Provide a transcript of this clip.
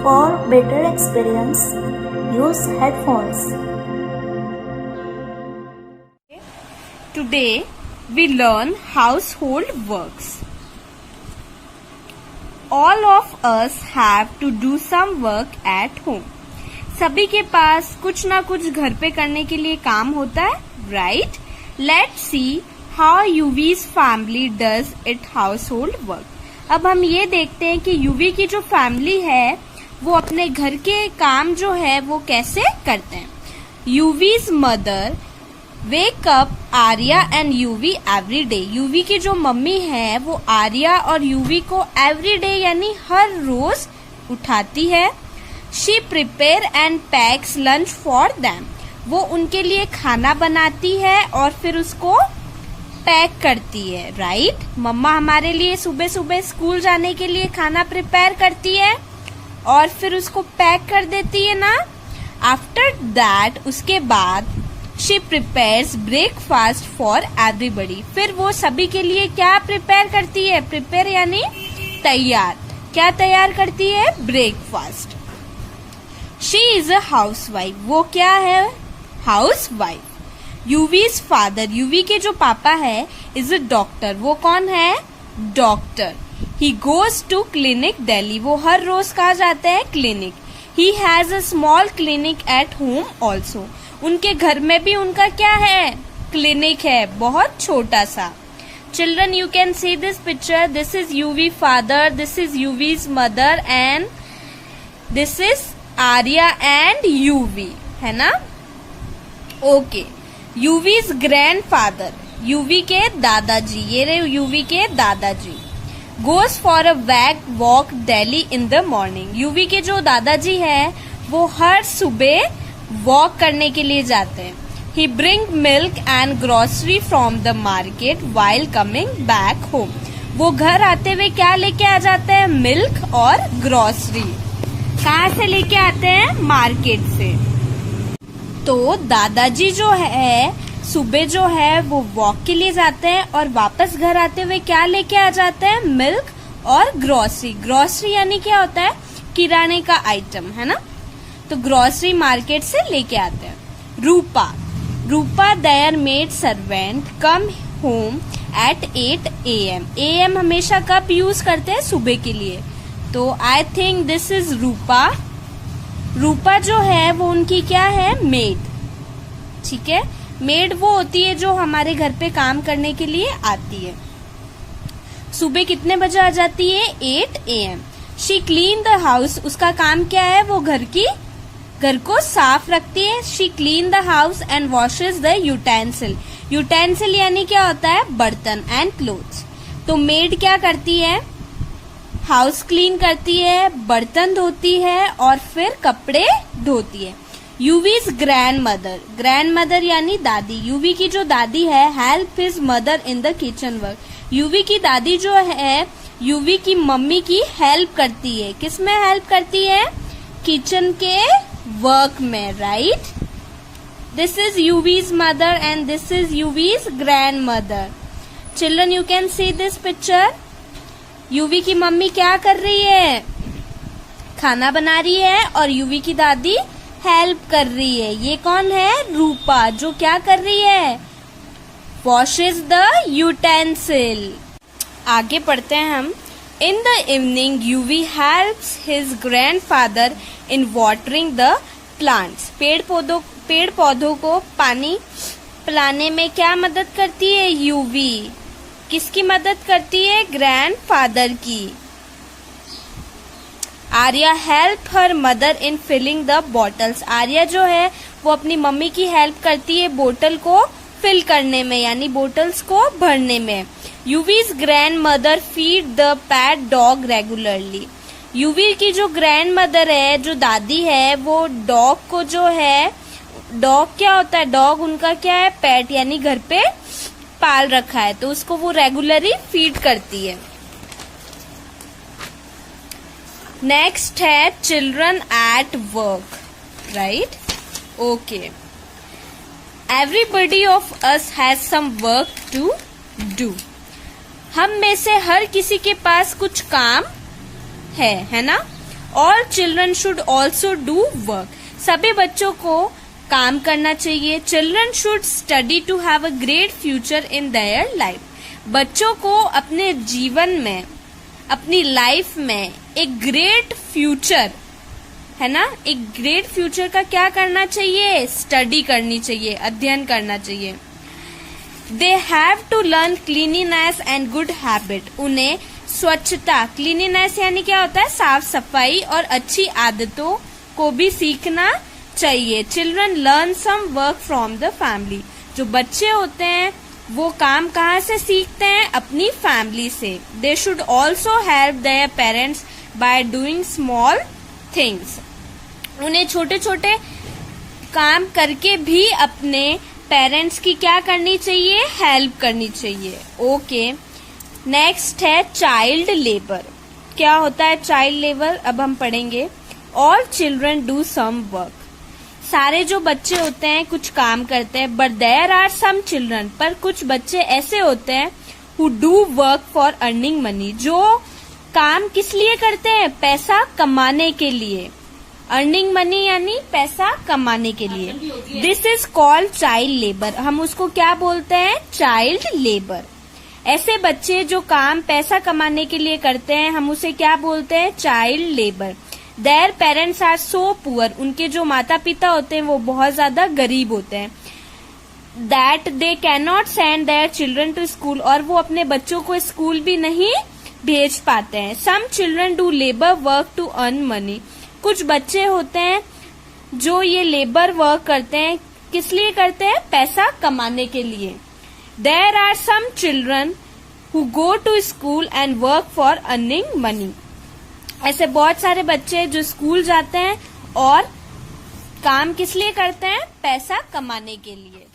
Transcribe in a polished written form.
For better experience, use headphones. Today we learn household works. All of us have to do some work at home. सभी के पास कुछ ना कुछ घर पे करने के लिए काम होता है, right? Let's see how UV's family does its household work. अब हम ये देखते हैं कि यूवी की जो फैमिली है वो अपने घर के काम जो है वो कैसे करते हैं. यूवीज mother wake up Arya and UV every day. UV की जो मम्मी है वो आर्या और यूवी को एवरी डे यानी हर रोज उठाती है. She prepare and PACS lunch for them. वो उनके लिए खाना बनाती है और फिर उसको पैक करती है, राइट? मम्मा हमारे लिए सुबह सुबह स्कूल जाने के लिए खाना प्रिपेयर करती है और फिर उसको पैक कर देती है ना. आफ्टर दैट उसके बाद she prepares breakfast for everybody. फिर वो सभी के लिए क्या प्रिपेयर करती है? प्रिपेयर यानी तैयार. क्या तैयार करती है? Breakfast. She is a housewife. वो क्या है? हाउसवाइफ. यूवीज फादर, यूवी के जो पापा है, इज अ डॉक्टर. वो कौन है? Doctor. He goes to clinic Delhi. वो हर रोज कहाँ जाते हैं? Clinic. He has a small clinic at home also. उनके घर में भी उनका क्या है? क्लिनिक है, बहुत छोटा सा. Children, you can see this picture. This is UV father, this is यूवीज mother and this is Arya and UV, है ना? ओके. यूवीज ग्रैंडफादर, यूवी के दादाजी, ये रहे यूवी के दादाजी. Goes for a walk Delhi in the morning. UV के जो दादाजी है वो हर सुबह वॉक करने के लिए जाते हैं. ही bring milk and grocery from the market while coming back home. वो घर आते हुए क्या लेके आ जाते हैं? मिल्क और ग्रोसरी. कहाँ से लेके आते हैं? मार्केट से. तो दादाजी जो है सुबह जो है वो वॉक के लिए जाते हैं और वापस घर आते हुए क्या लेके आ जाते हैं? मिल्क और ग्रोसरी. ग्रोसरी यानी क्या होता है? किराने का आइटम, है ना? तो ग्रोसरी मार्केट से लेके आते हैं. Rupa their maid servant come home at 8 AM. AM हमेशा कब यूज करते हैं? सुबह के लिए. तो आई थिंक दिस इज रूपा. रूपा जो है वो उनकी क्या है? मेड. ठीक है. मेड वो होती है जो हमारे घर पे काम करने के लिए आती है. सुबह कितने बजे आ जाती है? 8 AM. She clean the house. उसका काम क्या है? वो घर को साफ रखती है. She clean the house and washes the utensil. Utensil यानी क्या होता है? बर्तन. And clothes. तो मेड क्या करती है? हाउस क्लीन करती है, बर्तन धोती है और फिर कपड़े धोती है. यूवीज ग्रैंड मदर यानी दादी. यूवी की जो दादी है help his mother in the kitchen work. UV की दादी जो है यूवी की मम्मी की हेल्प करती है. किस में हेल्प करती है? किचन के वर्क में, right? This is यूवीज mother and this is यूवीज grand mother. Children, you can see this picture. UV की मम्मी क्या कर रही है? खाना बना रही है और यूवी की दादी हेल्प कर रही है. ये कौन है? रूपा, जो क्या कर रही है? Washes the utensil. आगे पढ़ते हैं हम. In the evening UV helps his grandfather in watering the plants. पेड़ पौधों को पानी पिलाने में क्या मदद करती है? यूवी. किसकी मदद करती है? ग्रैंडफादर की. Arya help her mother in filling the bottles. Arya जो है वो अपनी मम्मी की हेल्प करती है बोतल को फिल करने में यानी बोतल्स को भरने में. यूवीज grand mother feed the pet dog regularly. UV की जो ग्रैंड मदर है, जो दादी है, वो डॉग को जो है, डॉग क्या होता है? डॉग उनका क्या है? पेट यानी घर पे पाल रखा है, तो उसको वो रेगुलरली फीड करती है. नेक्स्ट है children at work, right? Okay. Everybody of us has some work to do. हम में से हर किसी के पास कुछ काम है ना? All children should also do work. सभी बच्चों को काम करना चाहिए। Children should study to have a great future in their life. बच्चों को अपने जीवन में, अपनी लाइफ में एक ग्रेट फ्यूचर है ना, एक ग्रेट फ्यूचर का क्या करना चाहिए? स्टडी करनी चाहिए, अध्ययन करना चाहिए। They have to learn cleanliness and good habit. उन्हें स्वच्छता, क्लीनिनेस यानी क्या होता है? साफ सफाई और अच्छी आदतों को भी सीखना चाहिए। Children learn some work from the family. जो बच्चे होते हैं वो काम कहाँ से सीखते हैं? अपनी फैमिली से। They should also help their parents by doing small things. उन्हें छोटे छोटे काम करके भी अपने पेरेंट्स की क्या करनी चाहिए? हेल्प करनी चाहिए। ओके, नेक्स्ट है चाइल्ड लेबर। क्या होता है चाइल्ड लेबर? अब हम पढ़ेंगे। All children do some work. सारे जो बच्चे होते हैं कुछ काम करते हैं, but there are some children, पर कुछ बच्चे ऐसे होते हैं who do work for earning money, जो काम किस लिए करते हैं? पैसा कमाने के लिए। अर्निंग मनी यानी पैसा कमाने के लिए। This is called child labour. हम उसको क्या बोलते हैं? Child labour. ऐसे बच्चे जो काम पैसा कमाने के लिए करते हैं हम उसे क्या बोलते हैं? Child labour. Their parents are so poor. उनके जो माता पिता होते हैं वो बहुत ज्यादा गरीब होते हैं। That they can not send their children to school. और वो अपने बच्चों को स्कूल भी नहीं भेज पाते हैं। Some children do labour work to earn money. कुछ बच्चे होते हैं जो ये लेबर वर्क करते हैं, किस लिए करते हैं? पैसा कमाने के लिए। There are some children who go to school and work for earning money. ऐसे बहुत सारे बच्चे जो स्कूल जाते हैं और काम किस लिए करते हैं? पैसा कमाने के लिए।